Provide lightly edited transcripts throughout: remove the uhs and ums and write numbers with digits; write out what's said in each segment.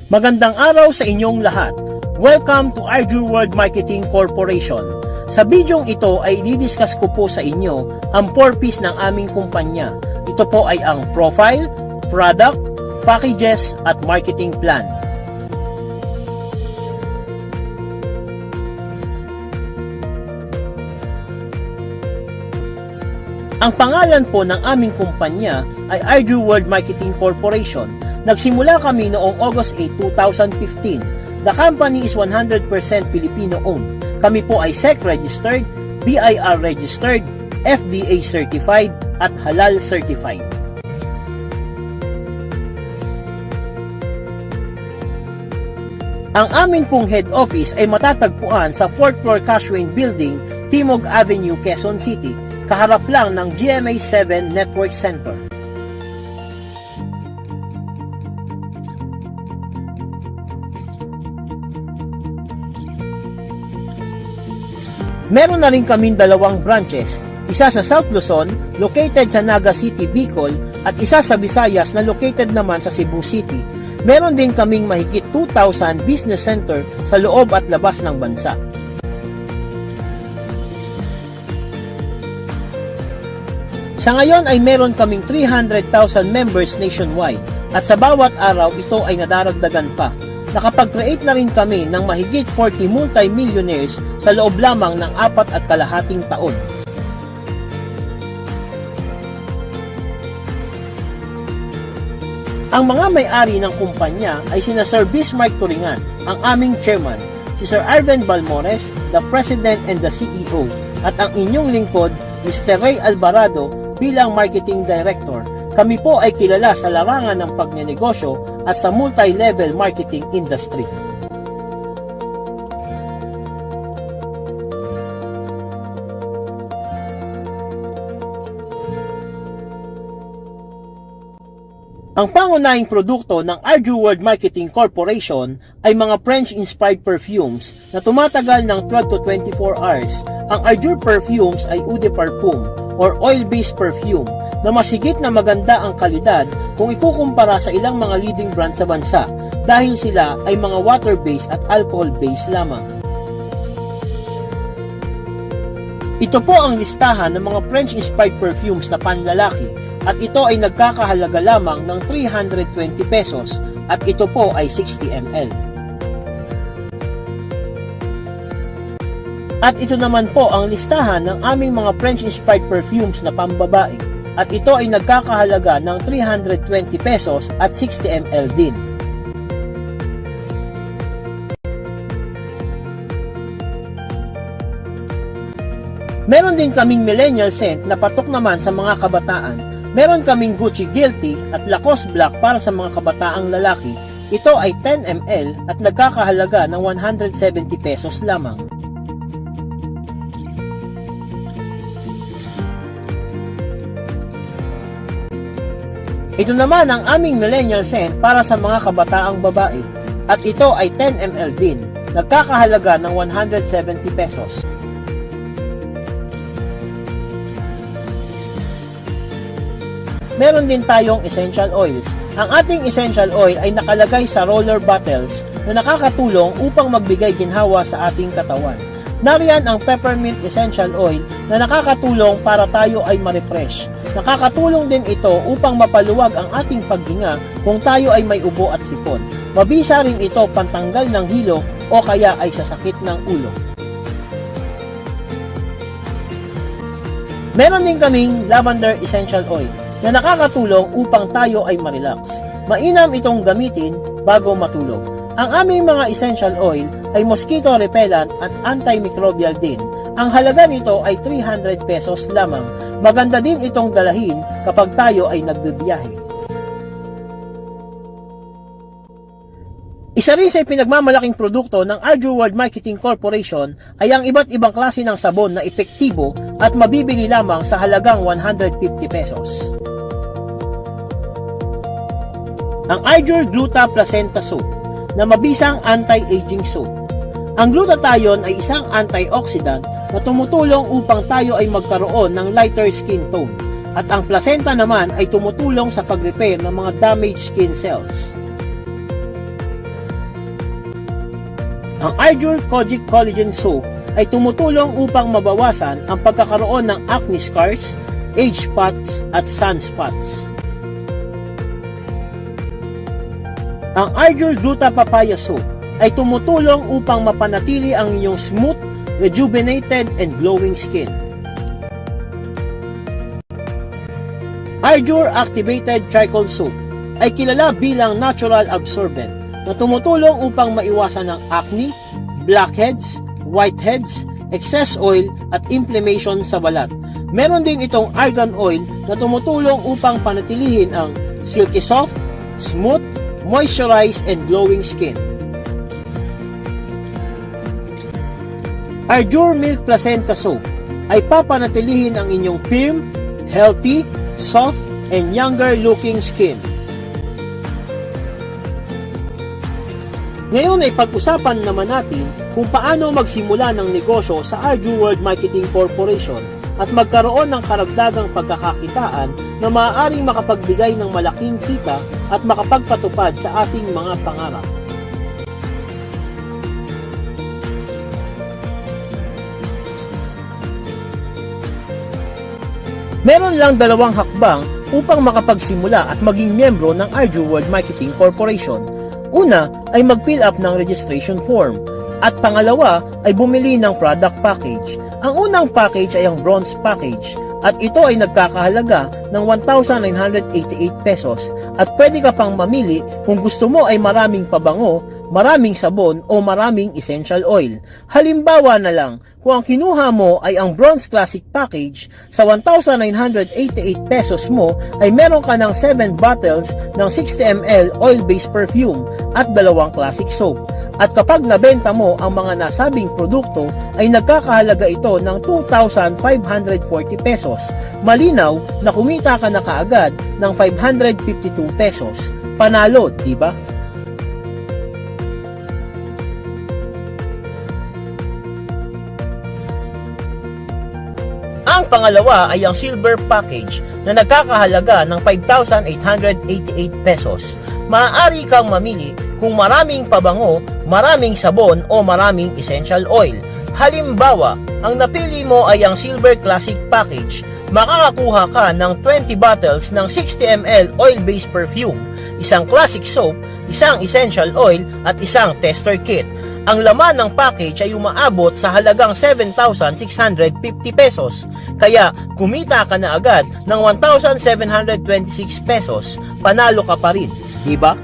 Magandang araw sa inyong lahat. Welcome to Arjur World Marketing Corporation. Sa bidyong ito ay didiscuss ko po sa inyo ang purpose ng aming kumpanya. Ito po ay ang profile, product, packages at marketing plan. Ang pangalan po ng aming kumpanya ay Arjur World Marketing Corporation. Nagsimula kami noong August 8, 2015. The company is 100% Filipino-owned. Kami po ay SEC registered, BIR registered, FDA certified, at halal certified. Ang amin pong head office ay matatagpuan sa 4th floor Cashwayne Building, Timog Avenue, Quezon City, kaharap lang ng GMA 7 Network Center. Meron na rin kaming dalawang branches, isa sa South Luzon, located sa Naga City, Bicol, at isa sa Visayas na located naman sa Cebu City. Meron din kaming mahigit 2,000 business center sa loob at labas ng bansa. Sa ngayon ay meron kaming 300,000 members nationwide at sa bawat araw ito ay nadaragdagan pa. Nakapag-create na rin kami ng mahigit 40 multi-millionaires sa loob lamang ng 4.5 taon. Ang mga may-ari ng kumpanya ay sina Sir Bismarck Turingan, ang aming chairman, si Sir Arven Balmores, the president and the CEO, at ang inyong lingkod, Mr. Ray Alvarado bilang marketing director. Kami po ay kilala sa larangan ng pagnenegosyo at sa multi-level marketing industry. Ang pangunahing produkto ng Arjur World Marketing Corporation ay mga French-inspired perfumes na tumatagal ng 12 to 24 hours. Ang Arjur perfumes ay eau de parfum or oil-based perfume na masigit na maganda ang kalidad kung ikukumpara sa ilang mga leading brand sa bansa dahil sila ay mga water-based at alcohol-based lamang. Ito po ang listahan ng mga French-inspired perfumes na panlalaki at ito ay nagkakahalaga lamang ng 320 pesos at ito po ay 60 ml. At ito naman po ang listahan ng aming mga French-inspired perfumes na pambabae at ito ay nagkakahalaga ng 320 pesos at 60 ml din. Meron din kaming millennial scent na patok naman sa mga kabataan. Meron kaming Gucci Guilty at Lacoste Black para sa mga kabataang lalaki. Ito ay 10 ml at nagkakahalaga ng 170 pesos lamang. Ito naman ang aming millennial scent para sa mga kabataang babae at ito ay 10 ml din, nagkakahalaga ng 170 pesos. Meron din tayong essential oils. Ang ating essential oil ay nakalagay sa roller bottles na nakakatulong upang magbigay ginhawa sa ating katawan. Nariyan ang peppermint essential oil na nakakatulong para tayo ay ma-refresh. Nakakatulong din ito upang mapaluwag ang ating paghinga kung tayo ay may ubo at sipon. Mabisa rin ito pantanggal ng hilo o kaya ay sasakit ng ulo. Meron din kaming lavender essential oil na nakakatulong upang tayo ay ma-relax. Mainam itong gamitin bago matulog. Ang aming mga essential oil ay mosquito repellent at antimicrobial din. Ang halaga nito ay 300 pesos lamang. Maganda din itong dalahin kapag tayo ay nagbibiyahe. Isa rin sa pinagmamalaking produkto ng Arjur World Marketing Corporation ay ang iba't ibang klase ng sabon na epektibo at mabibili lamang sa halagang 150 pesos. Ang Arjur Gluta Placenta Soap na mabisang anti-aging soap. Ang glutathione ay isang antioxidant na tumutulong upang tayo ay magkaroon ng lighter skin tone at ang placenta naman ay tumutulong sa pag-repair ng mga damaged skin cells. Ang Ardure Kojic Collagen Soap ay tumutulong upang mabawasan ang pagkakaroon ng acne scars, age spots at sunspots. Ang Ardure Gluta Papaya Soap ay tumutulong upang mapanatili ang inyong smooth, rejuvenated and glowing skin. Ardure Activated Charcoal Soap ay kilala bilang natural absorbent na tumutulong upang maiwasan ang acne, blackheads, whiteheads, excess oil at inflammation sa balat. Meron din itong argan oil na tumutulong upang panatilihin ang silky soft, smooth, moisturized and glowing skin. Ardure Milk Placenta Soap ay papanatilihin ang inyong firm, healthy, soft and younger looking skin. Ngayon ay pag-usapan naman natin kung paano magsimula ng negosyo sa Ardure World Marketing Corporation at magkaroon ng karagdagang pagkakakitaan na maaaring makapagbigay ng malaking kita at makapagpatupad sa ating mga pangarap. Meron lang dalawang hakbang upang makapagsimula at maging miyembro ng Ardure World Marketing Corporation. Una ay mag-fill up ng registration form at pangalawa ay bumili ng product package. Ang unang package ay ang bronze package at ito ay nagkakahalaga ng 1,988 pesos at pwede ka pang mamili kung gusto mo ay maraming pabango, maraming sabon o maraming essential oil. Halimbawa na lang, kung ang kinuha mo ay ang Bronze Classic Package, sa 1,988 pesos mo ay meron ka ng 7 bottles ng 60 ml oil-based perfume at 2 classic soap. At kapag nabenta mo ang mga nasabing produkto ay nagkakahalaga ito ng 2,540 pesos. Malinaw na kumita ka na kaagad ng 552 pesos. Panalo, di ba? Ang pangalawa ay ang silver package na nagkakahalaga ng 5,888 pesos. Maaari kang mamili kung maraming pabango, maraming sabon o maraming essential oil. Halimbawa, ang napili mo ay ang silver classic package. Makakakuha ka ng 20 bottles ng 60 ml oil-based perfume, isang classic soap, isang essential oil at isang tester kit. Ang laman ng package ay umaabot sa halagang 7,650 pesos. Kaya kumita ka na agad ng 1,726 pesos. Panalo ka pa rin, di ba?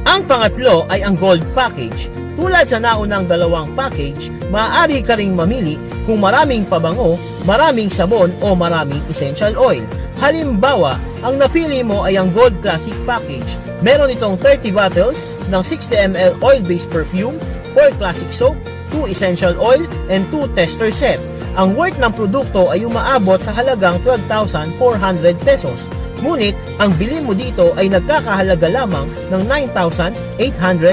Ang pangatlo ay ang gold package. Tulad sa naunang dalawang package, maaari ka ring mamili kung maraming pabango, maraming sabon o maraming essential oil. Halimbawa, ang napili mo ay ang Gold Classic Package. Meron itong 30 bottles ng 60 ml oil-based perfume, 4 classic soap, 2 essential oil, and 2 tester set. Ang worth ng produkto ay umaabot sa halagang 12,400 pesos. Ngunit, ang bili mo dito ay nagkakahalaga lamang ng 9,888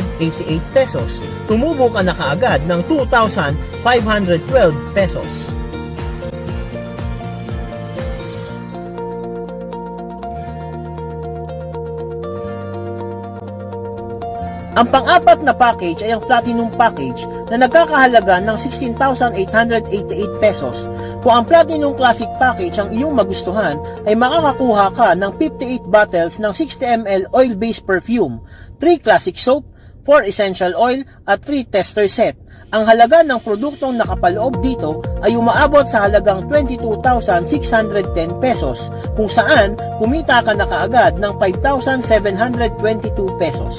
pesos. Tumubo ka na kaagad ng 2,512 pesos. Ang pang-apat na package ay ang Platinum Package na nagkakahalaga ng 16,888 pesos. Kung ang Platinum Classic Package ang iyong magustuhan, ay makakakuha ka ng 58 bottles ng 60 ml oil-based perfume, 3 classic soap, 4 essential oil at 3 tester set. Ang halaga ng produktong nakapaloob dito ay umaabot sa halagang 22,610 pesos, kung saan kumita ka na kaagad ng 5,722 pesos.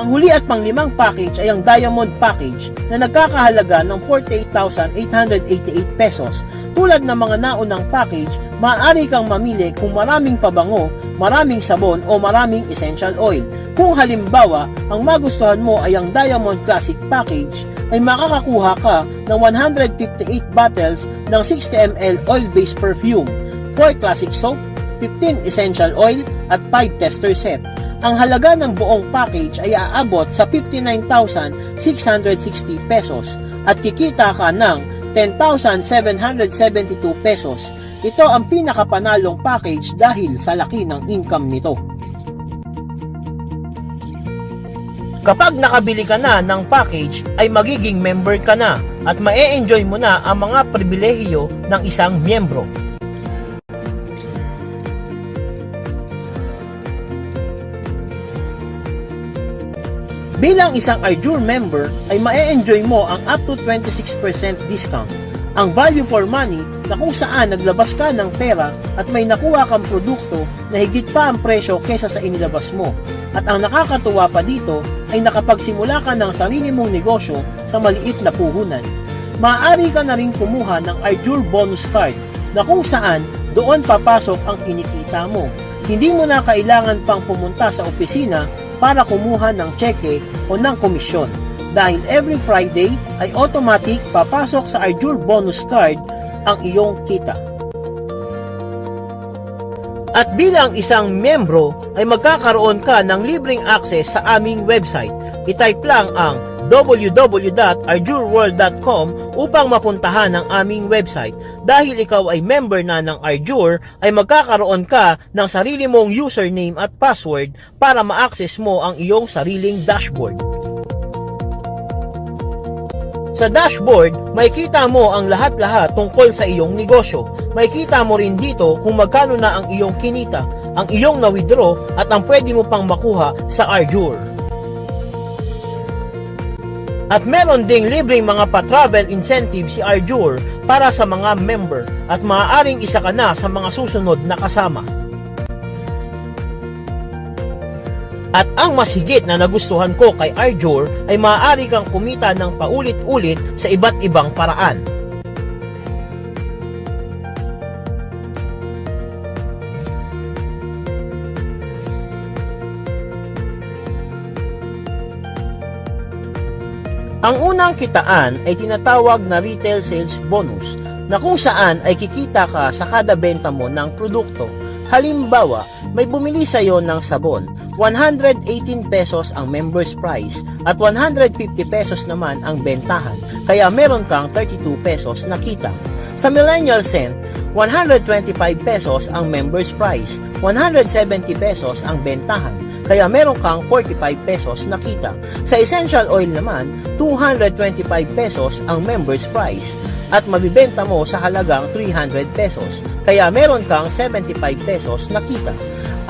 Ang huli at panglimang package ay ang Diamond Package na nagkakahalaga ng 48,888 pesos. Tulad ng mga naunang package, maaari kang mamili kung maraming pabango, maraming sabon o maraming essential oil. Kung halimbawa, ang magustuhan mo ay ang Diamond Classic Package, ay makakakuha ka ng 158 bottles ng 60 ml oil-based perfume, 4 classic soap, 15 essential oil at 5 tester set. ang halaga ng buong package ay aabot sa 59,660 pesos at kikita ka ng 10,772 pesos. Ito ang pinakapanalong package dahil sa laki ng income nito. Kapag nakabili ka na ng package ay magiging member ka na at ma-e-enjoy mo na ang mga pribilehiyo ng isang miyembro. Bilang isang Arjour member ay ma-e-enjoy mo ang up to 26% discount. Ang value for money na kung saan naglabas ka ng pera at may nakuha kang produkto na higit pa ang presyo kesa sa inilabas mo. At ang nakakatuwa pa dito ay nakapagsimula ka ng sarili mong negosyo sa maliit na puhunan. Maaari ka na rin kumuha ng Arjour bonus card na kung saan doon papasok ang kinikita mo. Hindi mo na kailangan pang pumunta sa opisina para kumuha ng cheque o ng komisyon. Dahil every Friday ay automatic papasok sa Arjour bonus card ang iyong kita. At bilang isang miyembro ay magkakaroon ka ng libreng access sa aming website. I-type lang ang www.arjourworld.com upang mapuntahan ang aming website. Dahil ikaw ay member na ng Arjour, ay magkakaroon ka ng sarili mong username at password para ma-access mo ang iyong sariling dashboard. Sa dashboard, makikita mo ang lahat-lahat tungkol sa iyong negosyo. Makikita mo rin dito kung magkano na ang iyong kinita, ang iyong na-withdraw at ang pwede mo pang makuha sa Arjour. At meron ding libreng mga pa-travel incentive si Arjour para sa mga member at maaaring isa ka na sa mga susunod na kasama. At ang mas higit na nagustuhan ko kay Arjour ay maaari kang kumita ng paulit-ulit sa iba't ibang paraan. Ang unang kitaan ay tinatawag na retail sales bonus na kung saan ay kikita ka sa kada benta mo ng produkto. Halimbawa, may bumili sa iyo ng sabon, 118 pesos ang member's price at 150 pesos naman ang bentahan, kaya meron kang 32 pesos na kita. Sa Millennial Scent, 125 pesos ang member's price, 170 pesos ang bentahan, kaya meron kang 45 pesos na kita. Sa Essential Oil naman, 225 pesos ang member's price at mabibenta mo sa halagang 300 pesos, kaya meron kang 75 pesos na kita.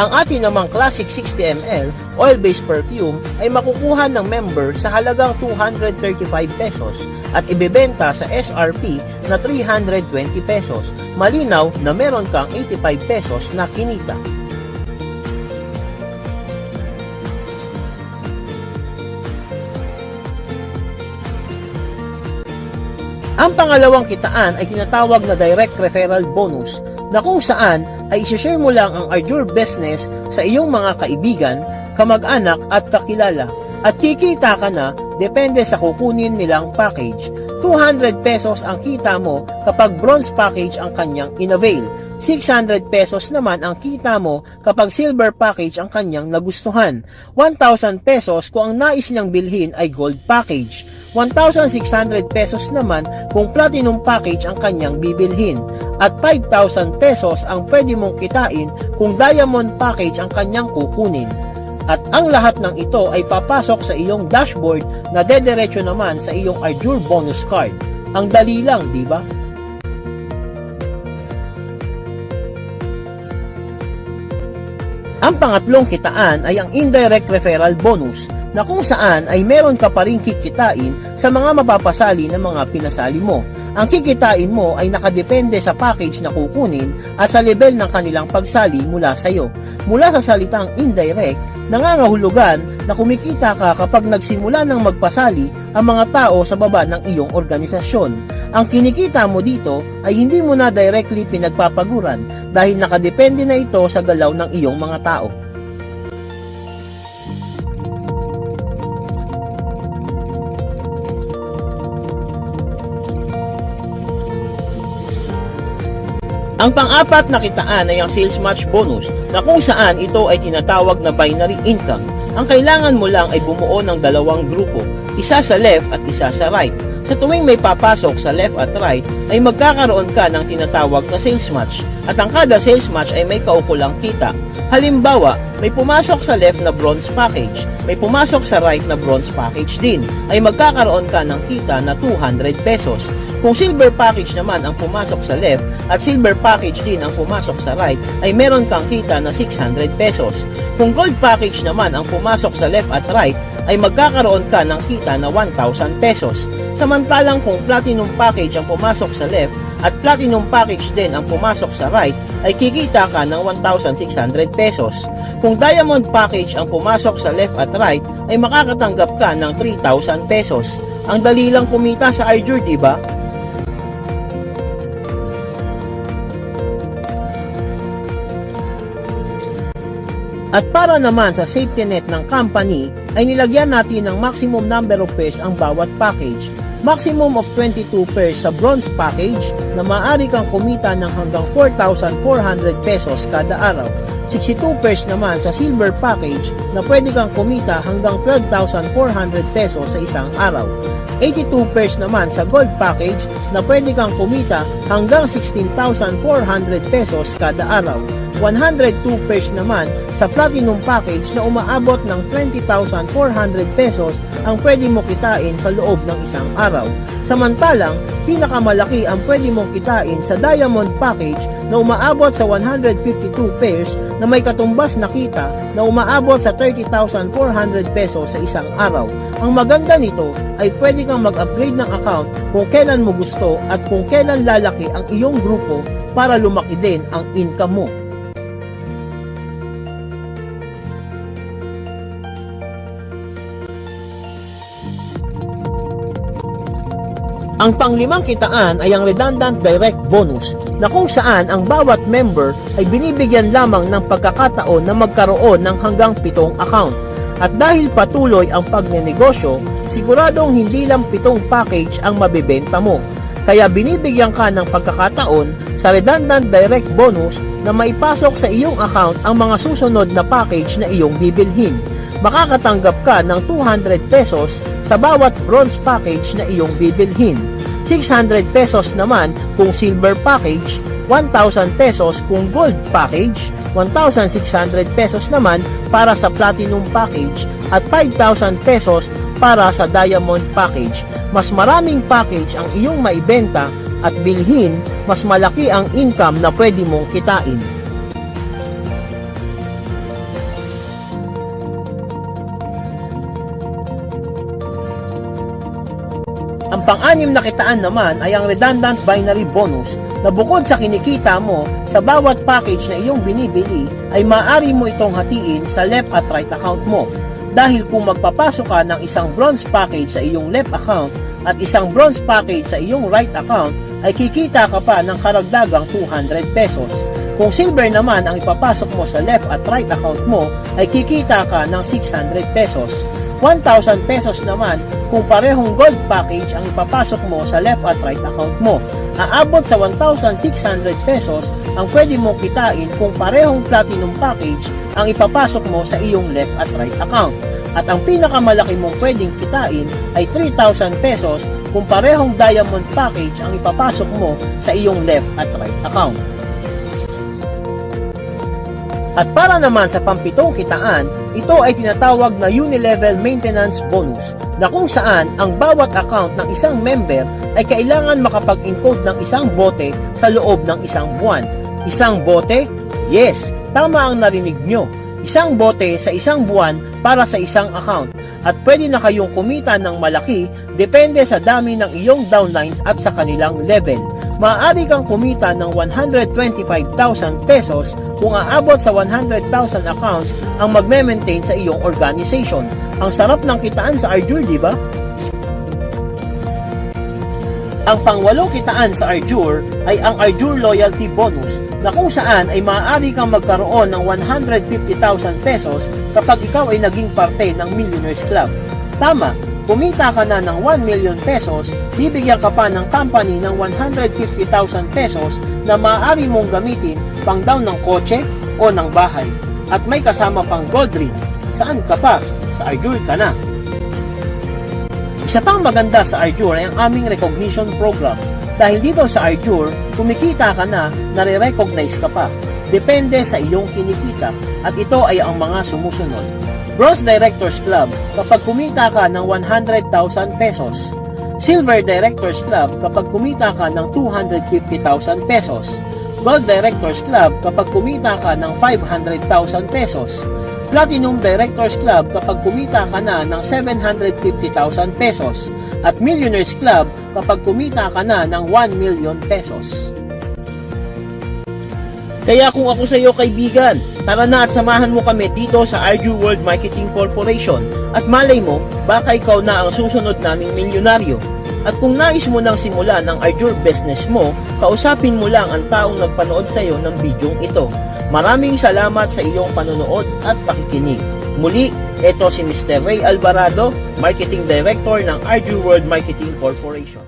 Ang atin namang Classic 60 ml oil-based perfume ay makukuha ng member sa halagang 235 pesos at ibebenta sa SRP na 320 pesos. Malinaw na meron kang 85 pesos na kinita. Ang pangalawang kitaan ay tinatawag na direct referral bonus na kung saan ay isi-share mo lang ang Arjour business sa iyong mga kaibigan, kamag-anak at kakilala at kikita ka na depende sa kukunin nilang package. 200 pesos ang kita mo kapag bronze package ang kanyang inavail. 600 pesos naman ang kita mo kapag silver package ang kanyang nagustuhan. 1,000 pesos kung ang nais niyang bilhin ay gold package. 1,600 pesos naman kung platinum package ang kanyang bibilhin. At 5,000 pesos ang pwede mong kitain kung diamond package ang kanyang kukunin. At ang lahat ng ito ay papasok sa iyong dashboard na dederecho naman sa iyong Arjour bonus card. Ang dali lang, di ba? Ang pangatlong kitaan ay ang indirect referral bonus na kung saan ay meron ka pa rin kikitain sa mga mapapasali ng mga pinasali mo. Ang kikitain mo ay nakadepende sa package na kukunin at sa level ng kanilang pagsali mula sa iyo. Mula sa salitang indirect, nangangahulugan na kumikita ka kapag nagsimula ng magpasali ang mga tao sa baba ng iyong organisasyon. Ang kinikita mo dito ay hindi mo na directly pinagpapaguran dahil nakadepende na ito sa galaw ng iyong mga tao. Ang pang-apat na kitaan ay ang sales match bonus na kung saan ito ay tinatawag na binary income. Ang kailangan mo lang ay bumuo ng dalawang grupo, isa sa left at isa sa right. Sa tuwing may papasok sa left at right ay magkakaroon ka ng tinatawag na sales match at ang kada sales match ay may kaukulang kita. Halimbawa, may pumasok sa left na bronze package, may pumasok sa right na bronze package din, ay magkakaroon ka ng kita na 200 pesos. Kung silver package naman ang pumasok sa left at silver package din ang pumasok sa right, ay meron kang kita na 600 pesos. Kung gold package naman ang pumasok sa left at right, ay magkakaroon ka ng kita na 1,000 pesos. Samantalang kung platinum package ang pumasok sa left at platinum package din ang pumasok sa right, ay kikita ka ng 1,600 pesos. Kung diamond package ang pumasok sa left at right, ay makakatanggap ka ng 3,000 pesos. Ang dali lang kumita sa Arjur, diba? At para naman sa safety net ng company, ay nilagyan natin ng maximum number of pairs ang bawat package. Maximum of 22 pairs sa bronze package na maaari kang kumita ng hanggang 4,400 pesos kada araw. 62 pairs naman sa silver package na pwede kang kumita hanggang 12,400 pesos sa isang araw. 82 pairs naman sa gold package na pwede kang kumita hanggang 16,400 pesos kada araw. 102 pairs naman sa platinum package na umaabot ng 20,400 pesos ang pwede mo kitain sa loob ng isang araw. Samantalang, pinakamalaki ang pwede mong kitain sa diamond package na umaabot sa 152 pairs na may katumbas na kita na umaabot sa 30,400 pesos sa isang araw. Ang maganda nito ay pwede kang mag-upgrade ng account kung kailan mo gusto at kung kailan lalaki ang iyong grupo para lumaki din ang income mo. Ang panglimang kitaan ay ang redundant direct bonus na kung saan ang bawat member ay binibigyan lamang ng pagkakataon na magkaroon ng hanggang 7 account. At dahil patuloy ang pagnenegosyo, siguradong hindi lang 7 package ang mabibenta mo. Kaya binibigyan ka ng pagkakataon sa redundant direct bonus na maipasok sa iyong account ang mga susunod na package na iyong bibilhin. Makakatanggap ka ng 200 pesos sa bawat bronze package na iyong bibilhin. 600 pesos naman kung silver package, 1,000 pesos kung gold package, 1,600 pesos naman para sa platinum package at 5,000 pesos para sa diamond package. Mas maraming package ang iyong maibenta at bilhin, mas malaki ang income na pwede mong kitain. Ang pang-anim na kitaan naman ay ang redundant binary bonus na bukod sa kinikita mo sa bawat package na iyong binibili ay maaari mo itong hatiin sa left at right account mo. Dahil kung magpapasok ka ng isang bronze package sa iyong left account at isang bronze package sa iyong right account ay kikita ka pa ng karagdagang 200 pesos. Kung silver naman ang ipapasok mo sa left at right account mo ay kikita ka ng 600 pesos. 1,000 pesos naman kung parehong gold package ang ipapasok mo sa left at right account mo. Aabot sa 1,600 pesos ang pwede mong kitain kung parehong platinum package ang ipapasok mo sa iyong left at right account. At ang pinakamalaki mong pwedeng kitain ay 3,000 pesos kung parehong diamond package ang ipapasok mo sa iyong left at right account. At para naman sa pampitong kitaan, ito ay tinatawag na unilevel maintenance bonus na kung saan ang bawat account ng isang member ay kailangan makapag-encode ng isang bote sa loob ng isang buwan. Isang bote? Yes, tama ang narinig nyo. Isang bote sa isang buwan para sa isang account. At pwede na kayong kumita ng malaki depende sa dami ng iyong downlines at sa kanilang level. Maaari kang kumita ng 125,000 pesos kung aabot sa 100,000 accounts ang magme-maintain sa iyong organization. Ang sarap ng kitaan sa Arjur, di ba? Ang pangwalong kitaan sa Arjur ay ang Arjur Loyalty Bonus na kung saan ay maaari kang magkaroon ng 150,000 pesos kapag ikaw ay naging parte ng Millionaires Club. Tama, kumita ka na ng 1 million pesos, bibigyan ka pa ng company ng 150,000 pesos na maaari mong gamitin pang down ng kotse o ng bahay. At may kasama pang gold ring. Saan ka pa? Sa Arjur ka na. Isa pang maganda sa Arjur ay ang aming recognition program. Dahil dito sa Arjur, kumikita ka na, nare-recognize ka pa. Depende sa iyong kinikita at ito ay ang mga sumusunod. Bronze Directors Club kapag kumita ka ng 100,000 pesos. Silver Directors Club kapag kumita ka ng 250,000 pesos. Gold Directors Club kapag kumita ka ng 500,000 pesos. Platinum Directors Club kapag kumita ka na ng 750,000 pesos. At Millionaires Club kapag kumita ka na ng 1 million pesos. Kaya kung ako sa iyo kaibigan, tara na at samahan mo kami dito sa Arjur World Marketing Corporation at malay mo, baka ikaw na ang susunod naming milyonaryo. At kung nais mo nang simulan ang Arjur business mo, kausapin mo lang ang taong nagpanood sa iyo ng bidyong ito. Maraming salamat sa iyong panonood at pakikinig. Muli, ito si Mr. Ray Alvarado, Marketing Director ng Arjur World Marketing Corporation.